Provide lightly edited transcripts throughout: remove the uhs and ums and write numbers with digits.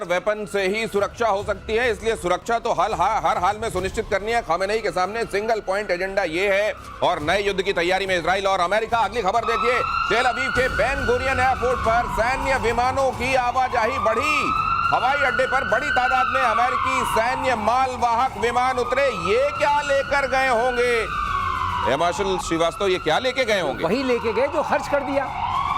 Weapon से ही सुरक्षा हो सकती है, इसलिए सुरक्षा तो हर हाल में सुनिश्चित करनी है। खामेनेई के सामने सिंगल पॉइंट एजेंडा ये है। और नए युद्ध की तैयारी में इजराइल और अमेरिका। अगली खबर देखिए, तेल अवीव के बेन गुरियन एयरपोर्ट पर सैन्य विमानों की आवाजाही बढ़ी। हवाई अड्डे पर बड़ी तादाद में अमेरिकी सैन्य मालवाहक विमान उतरे। ये क्या लेकर गए होंगे मार्शल श्रीवास्तव, ये क्या लेके गए होंगे? वही लेके गए जो खर्च कर दिया।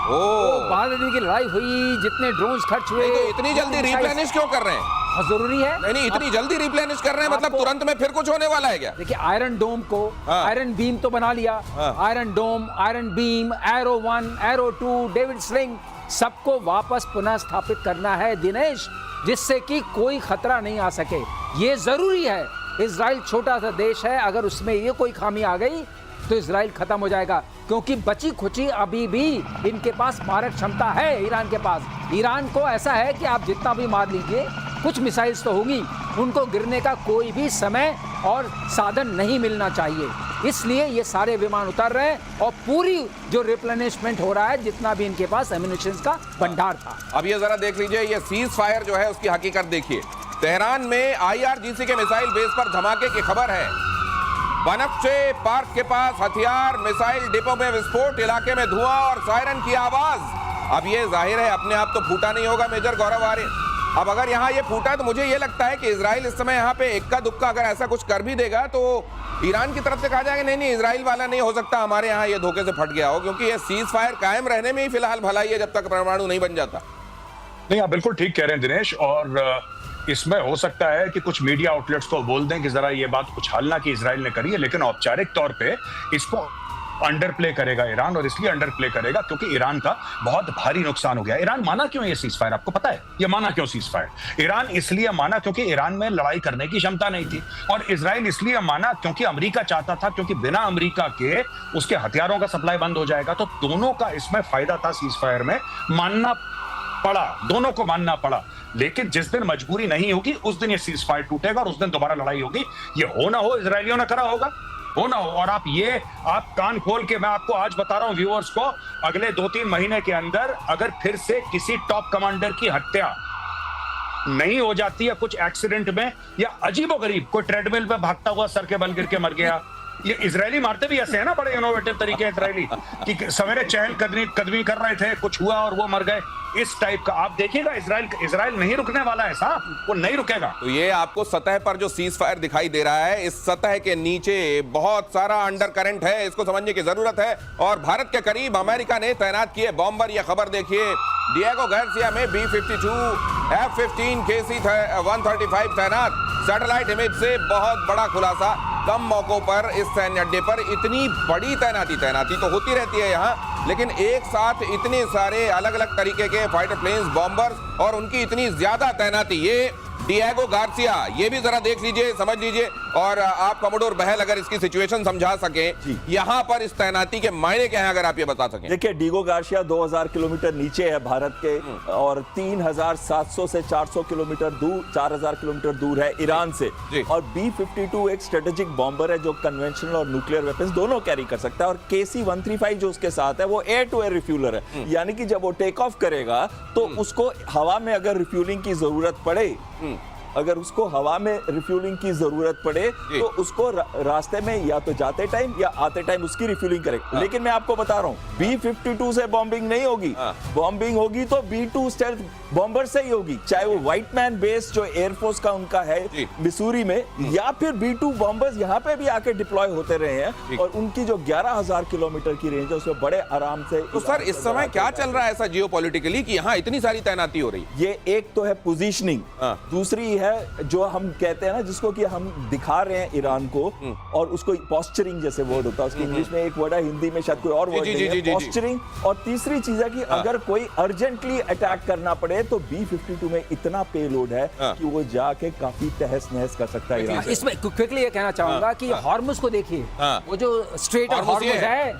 भारत की लड़ाई हुई, जितने ड्रोन्स खर्च हुए, तो इतनी जल्दी रिप्लेनिश क्यों कर रहे हैं? जरूरी है। नहीं, इतनी जल्दी रिप्लेनिश कर रहे हैं, मतलब तुरंत में फिर कुछ होने वाला है क्या? देखिए, आयरन डोम को आयरन बीम तो बना लिया। Iron Dome, Iron Beam, Arrow 1, Arrow 2, David Sling, सबको वापस पुनः स्थापित करना है दिनेश, जिससे कि कोई खतरा नहीं आ सके। ये जरूरी है। इजराइल छोटा सा देश है, अगर उसमें ये कोई खामी आ गई तो इजराइल खत्म हो जाएगा, क्योंकि बची खुची अभी भी इनके पास मारक क्षमता है। ईरान के पास, ईरान को ऐसा है कि आप जितना भी मार लीजिए, कुछ मिसाइल्स तो होंगी, उनको गिरने का कोई भी समय और साधन नहीं मिलना चाहिए। इसलिए ये सारे विमान उतर रहे हैं और पूरी जो रिप्लेनिशमेंट हो रहा है, जितना भी इनके पास एम्युनिशन का भंडार था। अब ये जरा देख लीजिए, ये सीज फायर जो है उसकी हकीकत देखिए। तेहरान में IRGC के मिसाइल बेस पर धमाके की खबर है। बनफ्शे पार्क के पास हथियार मिसाइल डिपो में विस्फोट, इलाके में धुआं और सायरन की आवाज। अब ये जाहिर है अपने आप तो फूटा नहीं होगा मेजर गौरव आर्य। अब अगर यहाँ ये फूटा तो मुझे ये लगता है कि इजराइल इस समय यहाँ पे इक्का दुक्का अगर ऐसा कुछ कर भी देगा तो ईरान की तरफ से कहा जाएगा नहीं इजराइल वाला नहीं हो सकता, हमारे यहाँ ये धोखे से फट गया हो, क्योंकि ये सीज फायर कायम रहने में ही फिलहाल भलाई है जब तक परमाणु नहीं बन जाता। नहीं, आप बिल्कुल ठीक कह रहे हैं दिनेश। और इसमें हो सकता है कि कुछ मीडिया आउटलेट्स को बोल दें कि जरा ये बात उछालना कि इजराइल ने करी है, लेकिन औपचारिक तौर पे इसको अंडर प्ले करेगा ईरान। और इसलिए अंडर प्ले करेगा क्योंकि ईरान का बहुत भारी नुकसान हो गया। ईरान माना क्यों ये सीज फायर, आपको पता है ये माना क्यों सीज फायर? ईरान इसलिए माना क्योंकि ईरान में लड़ाई करने की क्षमता नहीं थी, और इजराइल इसलिए माना क्योंकि अमेरिका चाहता था, क्योंकि बिना अमेरिका के उसके हथियारों का सप्लाई बंद हो जाएगा। तो दोनों का इसमें फायदा था, सीज फायर में मानना पड़ा, दोनों को मानना पड़ा। लेकिन जिस दिन मजबूरी नहीं होगी उस दिन ये सीज फायर टूटेगा और उस दिन दोबारा लड़ाई होगी। ये हो ना हो इजरायलियों ने करा होगा, हो ना हो। और आप कान खोल के, मैं आपको आज बता रहा हूं व्यूअर्स को, अगले 2-3 महीने के अंदर अगर फिर से किसी टॉप कमांडर की हत्या नहीं हो जाती है कुछ एक्सीडेंट में, या अजीबोगरीब कोई ट्रेडमिल पे भागता हुआ सर के बल गिर के मर गया, ये इजरायली मारते भी ऐसे है ना, बड़े इनोवेटिव तरीके इजरायली कि सवेरे चहल कदमी कर रहे थे, कुछ हुआ और वो मर गए, इस टाइप का। आप देखिएगा इजराइल नहीं रुकने वाला है साहब, वो नहीं रुकेगा। तो ये आपको सतह पर जो सीज फायर दिखाई दे रहा है, इस सतह के नीचे बहुत सारा अंडर करंट है, इसको समझने की जरूरत है। और भारत के करीब अमेरिका ने तैनात किए बॉम्बर। यह खबर देखिए, डिएगो गार्सिया में B-52 F-15 KC-135 तैनात। सैटेलाइट इमेज से बहुत बड़ा खुलासा। कम मौकों पर इस सैन्य अड्डे पर इतनी बड़ी तैनाती तो होती रहती है यहाँ, लेकिन एक साथ इतने सारे अलग अलग तरीके के फाइटर प्लेन्स, बॉम्बर्स और उनकी इतनी ज्यादा तैनाती, ये डिएगो गार्सिया, ये भी जरा देख लीजिए, समझ लीजिए। और आप कमोडोर बहल अगर इसकी सिचुएशन समझा सके, यहाँ पर इस तैनाती के मायने क्या है, अगर आप ये बता सकें। देखिए, डिएगो गार्सिया 2000 किलोमीटर नीचे है भारत के, और 3700 से 400 किलोमीटर दूर, 4000 किलोमीटर दूर है ईरान से। और B-52 एक स्ट्रेटेजिक बॉम्बर है जो कन्वेंशनल और न्यूक्लियर वेपन्स दोनों कैरी कर सकता है। और KC-135 जो उसके साथ है वो एयर टू एयर रिफ्यूलर है, यानी कि जब वो टेक ऑफ करेगा तो उसको हवा में अगर रिफ्यूलिंग की जरूरत पड़े, अगर उसको हवा में रिफ्यूलिंग की जरूरत पड़े तो उसको रास्ते में या तो जाते टाइम या आते टाइम उसकी रिफ्यूलिंग करेगा। लेकिन मैं आपको बता रहा हूँ, B-52 से बॉम्बिंग नहीं होगी। बॉम्बिंग होगी तो B-2 स्टेल्थ बॉम्बर से ही होगी, चाहे वो व्हाइट मैन बेस जो एयरफोर्स का उनका है मिसूरी में, या फिर B-2 बॉम्बर्स यहाँ पे भी आके डिप्लॉय होते रहे हैं। और उनकी जो 11,000 किलोमीटर की रेंज है उसमें बड़े आराम से। तो सर, इस समय क्या चल रहा है ऐसा जियोपॉलिटिकली कि यहाँ इतनी सारी तैनाती हो रही? ये एक तो है पोजीशनिंग, दूसरी है जो हम कहते हैं ना, जिसको कि हम दिखा रहे हैं ईरान को, और उसको पॉस्चरिंग जैसे वर्ड होता है, उसकी इंग्लिश में एक वर्ड है, हिंदी में शायद कोई और वर्ड नहीं है, पॉस्चरिंग। और तीसरी चीज है कि अगर कोई अर्जेंटली अटैक करना पड़े तो B-52 में इतना पेलोड है कि वो जाके काफी तहस नहस कर सकता है ईरान। इसमें क्विकली ये कहना चाहूंगा कि हॉर्मुज को देखिए, वो जो स्ट्रेट हॉर्मुज है,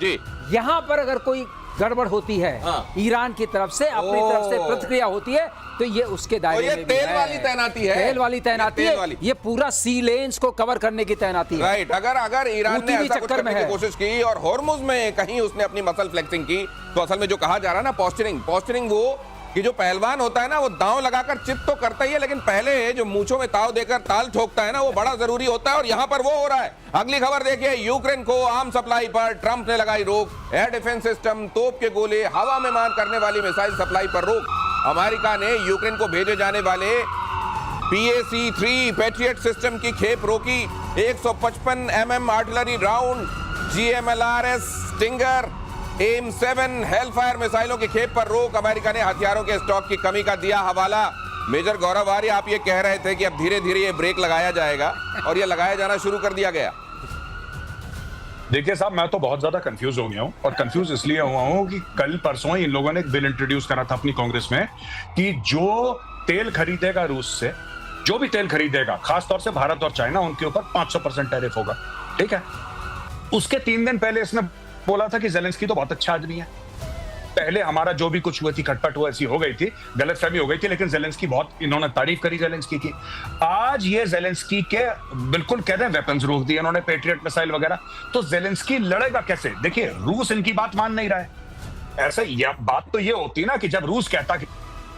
यहाँ पर अगर कोई गड़बड़ होती है ईरान की तरफ से, अपनी तरफ से प्रतिक्रिया होती है, तो ये उसके दायरे में तेल वाली तैनाती है, तेल वाली तैनाती है, ये पूरा सी लेन्स को कवर करने की तैनाती है। राइट। अगर ईरान ने ऐसा कुछ करने की कोशिश की और हॉर्मुज में कहीं उसने अपनी मसल फ्लेक्सिंग की, तो असल में जो कहा जा रहा है ना पॉस्चरिंग, वो कि जो पहलवान होता है ना वो दांव लगाकर चित तो करता ही है, लेकिन पहले जो मूंछों में ताव देकर ताल ठोकता है ना वो बड़ा जरूरी होता है, और यहां पर वो हो रहा है। अगली खबर देखिए, यूक्रेन को आर्म सप्लाई पर ट्रंप ने लगाई रोक। एयर डिफेंस सिस्टम, तोप के गोले, हवा में मार करने वाली मिसाइल सप्लाई पर रोक। अमेरिका ने यूक्रेन को भेजे जाने वाले PAC-3 पैट्रियट सिस्टम की खेप रोकी। 155 mm artillery round, GMLRS stinger, AIM-7 Hellfire मिसाइलों की खेप पर रोक। अमेरिका ने हथियारों के स्टॉक की कमी का दिया हवाला। मेजर गौरव आर्य, आप ये कह रहे थे कि अब धीरे धीरे ये ब्रेक लगाया जाएगा, और ये लगाया जाना शुरू कर दिया गया। देखिए साहब, मैं तो बहुत ज्यादा कंफ्यूज हो गया हूं, और कंफ्यूज इसलिए हुआ हूं कि कल परसों इन लोगों ने एक बिल इंट्रोड्यूस करा था अपनी कांग्रेस में कि जो तेल खरीदेगा रूस से, जो भी तेल खरीदेगा, खासतौर से भारत और चाइना, उनके ऊपर 500% टैरिफ होगा। ठीक है, उसके 3 दिन पहले इसने बोला था कि ज़ेलेंस्की तो बहुत अच्छा आदमी है। पहले हमारा जो भी कुछ हुआ थी, खटपट हुआ, ऐसी हो गई थी, गलतफहमी हो गई थी, लेकिन ज़ेलेंस्की बहुत, इन्होंने तारीफ करी ज़ेलेंस्की की। आज ये ज़ेलेंस्की के बिल्कुल कह रहे हैं वेपन्स रोक दिए इन्होंने, पेट्रियट मिसाइल वगैरह, तो ज़ेलेंस्की लड़ेगा कैसे? देखिए, रूस इनकी बात मान नहीं रहा है। ऐसे बात तो ये होती ना कि जब रूस कहता कि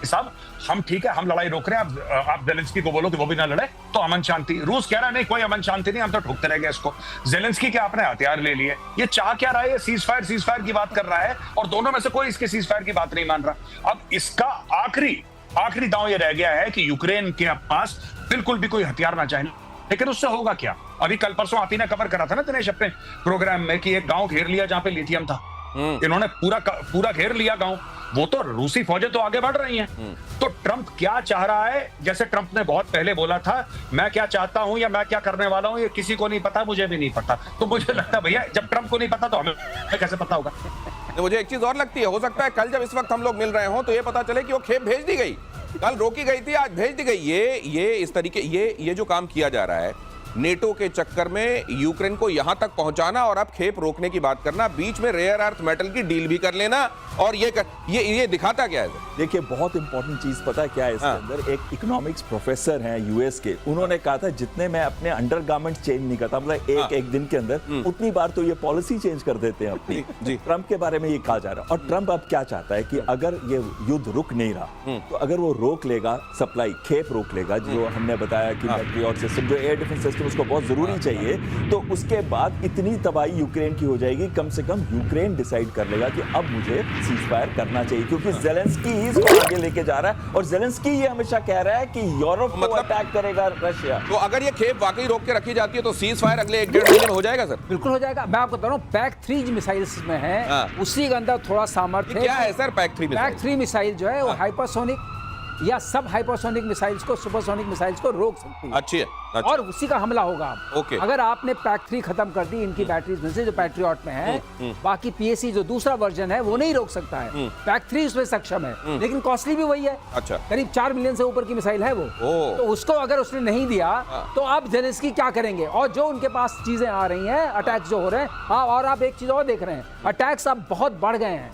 साहब हम ठीक है, हम लड़ाई रोक रहे हैं, आप ज़ेलेंस्की को बोलो कि वो भी ना लड़े, तो अमन शांति। रूस कह रहा है नहीं, कोई अमन शांति नहीं, हम तो ठोकते रहेंगे इसको। ज़ेलेंस्की के आपने हथियार ले लिए, ये चाह क्या रहा है? ये सीज फायर की बात कर रहा है, और दोनों में से कोई इसके सीज फायर की बात नहीं मान रहा। अब इसका आखिरी दांव ये रह गया है कि यूक्रेन के पास बिल्कुल भी कोई हथियार ना चाहिए, लेकिन उससे होगा क्या? अभी कल परसों आप ही ने कवर करा था ना दिनेश अपने प्रोग्राम में कि एक गांव घेर लिया जहां पे लिथियम था। इन्होंने पूरा घेर लिया गांव। वो तो रूसी फौजें तो आगे बढ़ रही हैं। तो ट्रंप क्या चाह रहा है? जैसे ट्रंप ने बहुत पहले बोला था, मैं क्या चाहता हूं या मैं क्या करने वाला हूं ये किसी को नहीं पता, मुझे भी नहीं पता। तो मुझे लगता है भैया, जब ट्रंप को नहीं पता तो हमें कैसे पता होगा? तो मुझे एक चीज और लगती है, हो सकता है कल जब इस वक्त हम लोग मिल रहे हों तो ये पता चले कि वो खेप भेज दी गई। कल रोकी गई थी, आज भेज दी गई। ये इस तरीके ये जो काम किया जा रहा है नेटो के चक्कर में, यूक्रेन को यहां तक पहुंचाना और अब खेप रोकने की बात करना, बीच में रेयर अर्थ मेटल की डील भी कर लेना, और ये दिखाता क्या है? देखिए, बहुत इंपॉर्टेंट चीज पता है क्या है इसके अंदर? एक इकोनॉमिक्स प्रोफेसर हैं यूएस के, उन्होंने कहा था जितने मैं अपने अंडरगारमेंट चेंज नहीं करता, मतलब एक दिन के अंदर, उतनी बार तो ये पॉलिसी चेंज कर देते हैं अपनी। ट्रंप के बारे में ये कहा जा रहा है। और ट्रंप अब क्या चाहता है कि अगर ये युद्ध रुक नहीं रहा, तो अगर वो रोक लेगा सप्लाई, खेप रोक लेगा, जो हमने बताया कि पैट्रियट सिस्टम, जो एयर डिफेंस सिस्टम उसको बहुत जरूरी चाहिए, तो उसके बाद इतनी तबाही यूक्रेन की हो जाएगी, कम से कम यूक्रेन डिसाइड कर लेगा कि अब मुझे सीज फायर करना चाहिए, क्योंकि ज़ेलेंस्की ही इसको आगे लेके जा रहा है, और ज़ेलेंस्की ये हमेशा कह रहा है कि यूरोप को अटैक करेगा रशिया। तो अगर ये खेप वाकई रोक के रखी जाती है तो सीज फायर अगले 1-1.5 महीने में हो जाएगा सर? बिल्कुल हो जाएगा। मैं आपको बता रहा हूँ, PAC-3 मिसाइल्स में है, उसी के अंदर थोड़ा सामर्थ्य क्या है सर? PAC-3 मिसाइल जो है वो हाइपरसोनिक या सब हाइपरसोनिक मिसाइल्स को, सुपरसोनिक मिसाइल्स को रोक सकती है। अच्छी है। और उसी का हमला होगा। ओके। अगर आपने PAC-3 खत्म कर दी इनकी बैटरीज में से, जो पैट्रियट में है, बाकी PAC जो दूसरा वर्जन है वो नहीं रोक सकता है। PAC-3 उसमें सक्षम है, लेकिन कॉस्टली भी वही है। अच्छा। करीब 4 मिलियन से ऊपर की मिसाइल है वो। तो उसको अगर उसने नहीं दिया तो अब ज़ेलेंस्की क्या करेंगे? और जो उनके पास चीजें आ रही हैं, अटैक्स जो हो रहे हैं, और आप एक चीज और देख रहे हैं, अटैक्स अब बहुत बढ़ गए हैं।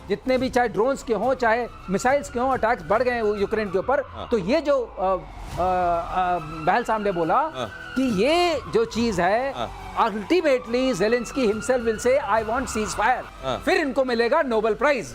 जितने भी, चाहे ड्रोन्स के हों चाहे मिसाइल्स के हों, अटैक्स बढ़ गए हैं यूक्रेन के ऊपर। तो ये जो बहल सामने बोला कि ये जो चीज है, ultimately Zelensky himself will say I want cease fire, फिर इनको मिलेगा नोबेल प्राइज।